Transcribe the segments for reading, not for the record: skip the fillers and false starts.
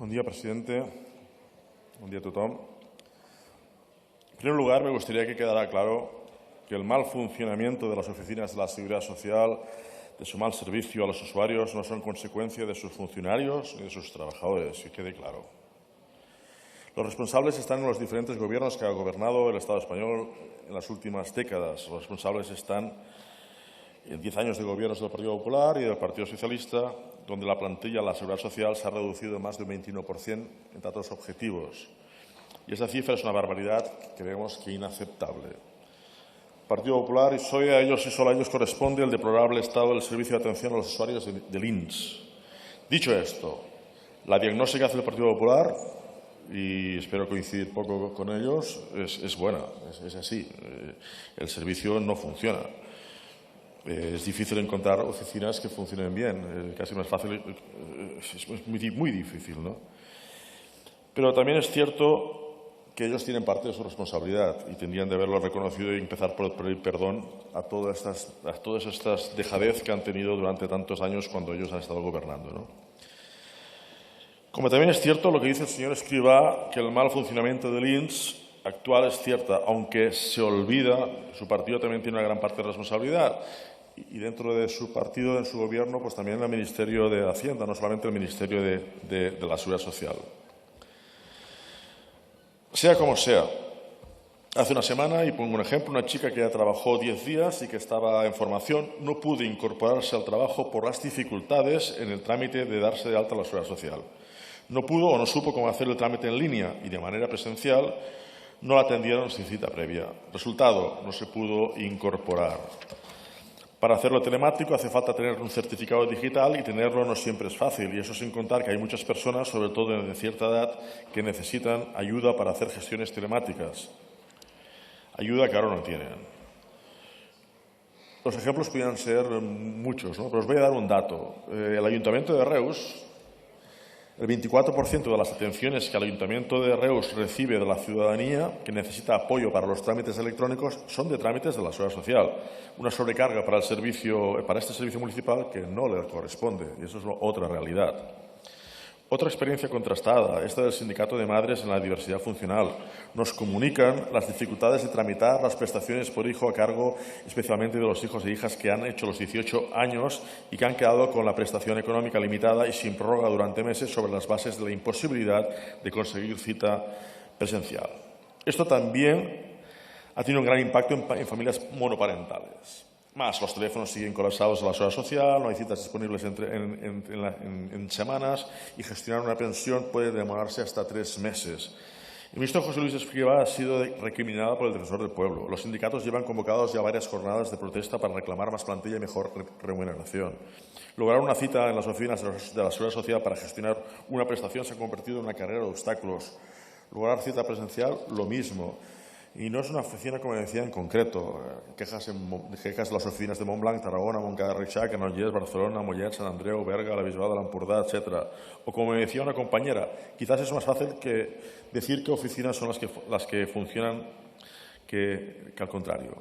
Bon dia, presidente. Bon dia a tothom. En primer lugar, me gustaría que quedara claro que el mal funcionamiento de las oficinas de la Seguridad Social, de su mal servicio a los usuarios, no son consecuencia de sus funcionarios ni de sus trabajadores, que quede claro. Los responsables están en los diferentes gobiernos que ha gobernado el Estado español en las últimas décadas. Los responsables están en 10 años de gobiernos del Partido Popular y del Partido Socialista, donde la plantilla de la Seguridad Social se ha reducido en más de un 21% en datos objetivos. Y esa cifra es una barbaridad que creemos que inaceptable. El Partido Popular, y solo a ellos corresponde el deplorable estado del servicio de atención a los usuarios del INS. Dicho esto, la diagnóstica que hace el Partido Popular, y espero coincidir poco con ellos, es buena, es así. El servicio no funciona. Es difícil encontrar oficinas que funcionen bien, casi más fácil, es muy difícil, ¿no? Pero también es cierto que ellos tienen parte de su responsabilidad y tendrían de haberlo reconocido y empezar por pedir perdón a todas estas dejadez que han tenido durante tantos años cuando ellos han estado gobernando, ¿no? Como también es cierto lo que dice el señor Escrivá, que el mal funcionamiento del INS actual es cierta, aunque se olvida, su partido también tiene una gran parte de responsabilidad. Y dentro de su partido, en su gobierno, pues también el Ministerio de Hacienda, no solamente el Ministerio de la Seguridad Social. Sea como sea, hace una semana, y pongo un ejemplo, una chica que ya trabajó 10 días y que estaba en formación no pudo incorporarse al trabajo por las dificultades en el trámite de darse de alta a la Seguridad Social. No pudo o no supo cómo hacer el trámite en línea y de manera presencial no la atendieron sin cita previa. Resultado, no se pudo incorporar. Para hacerlo telemático hace falta tener un certificado digital y tenerlo no siempre es fácil. Y eso sin contar que hay muchas personas, sobre todo de cierta edad, que necesitan ayuda para hacer gestiones telemáticas. Ayuda que ahora no tienen. Los ejemplos podrían ser muchos, ¿no? Pero os voy a dar un dato. El Ayuntamiento de Reus, el 24% de las atenciones que el Ayuntamiento de Reus recibe de la ciudadanía que necesita apoyo para los trámites electrónicos son de trámites de la Seguridad Social. Una sobrecarga para este servicio municipal que no le corresponde, y eso es otra realidad. Otra experiencia contrastada, esta del Sindicato de Madres en la Diversidad Funcional. Nos comunican las dificultades de tramitar las prestaciones por hijo a cargo, especialmente de los hijos e hijas que han hecho los 18 años y que han quedado con la prestación económica limitada y sin prórroga durante meses sobre las bases de la imposibilidad de conseguir cita presencial. Esto también ha tenido un gran impacto en familias monoparentales. Más, los teléfonos siguen colapsados en la Seguridad Social, no hay citas disponibles en semanas y gestionar una pensión puede demorarse hasta 3 meses. El ministro José Luis Escrivá ha sido recriminado por el Defensor del Pueblo. Los sindicatos llevan convocados ya varias jornadas de protesta para reclamar más plantilla y mejor remuneración. Lograr una cita en las oficinas de la Seguridad Social para gestionar una prestación se ha convertido en una carrera de obstáculos. Lograr cita presencial, lo mismo. Y no es una oficina, como decía, en concreto. Quejas de las oficinas de Montblanc, Tarragona, Montcada, Reixac, Granollers, Barcelona, Mollet, Sant Andreu, Berga, la Bisbal de l'Empordà, etc. O como me decía una compañera, quizás es más fácil que decir qué oficinas son las que funcionan que al contrario.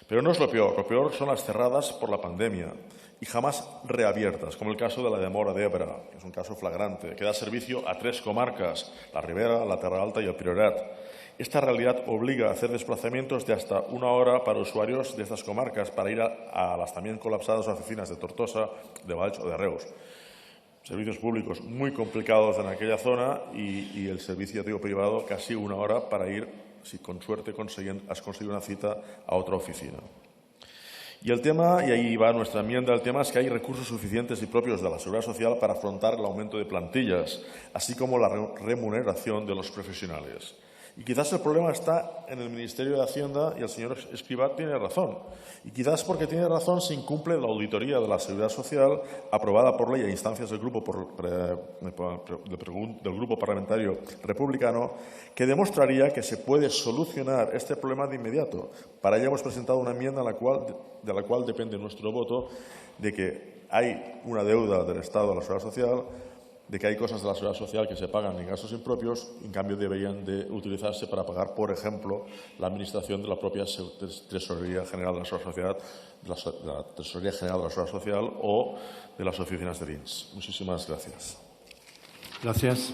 Pero no es lo peor son las cerradas por la pandemia y jamás reabiertas, como el caso de la de Móra d'Ebre, que es un caso flagrante, que da servicio a 3 comarcas, la Ribera, la Terra Alta y el Priorat. Esta realidad obliga a hacer desplazamientos de hasta 1 hora para usuarios de estas comarcas para ir a las también colapsadas oficinas de Tortosa, de Valls o de Reus. Servicios públicos muy complicados en aquella zona y el servicio privado casi 1 hora para ir, si con suerte has conseguido una cita, a otra oficina. Y el tema, y ahí va nuestra enmienda, el tema es que hay recursos suficientes y propios de la Seguridad Social para afrontar el aumento de plantillas, así como la remuneración de los profesionales. Y quizás el problema está en el Ministerio de Hacienda y el señor Escrivá tiene razón. Y quizás porque tiene razón se incumple la auditoría de la Seguridad Social aprobada por ley a instancias del Grupo Parlamentario Republicano que demostraría que se puede solucionar este problema de inmediato. Para ello hemos presentado una enmienda de la cual depende nuestro voto, de que hay una deuda del Estado a la Seguridad Social, de que hay cosas de la Seguridad Social que se pagan en gastos impropios, en cambio deberían de utilizarse para pagar, por ejemplo, la administración de la propia Tesorería General de la Seguridad Social, o de las oficinas del INS. Muchísimas gracias. Gracias.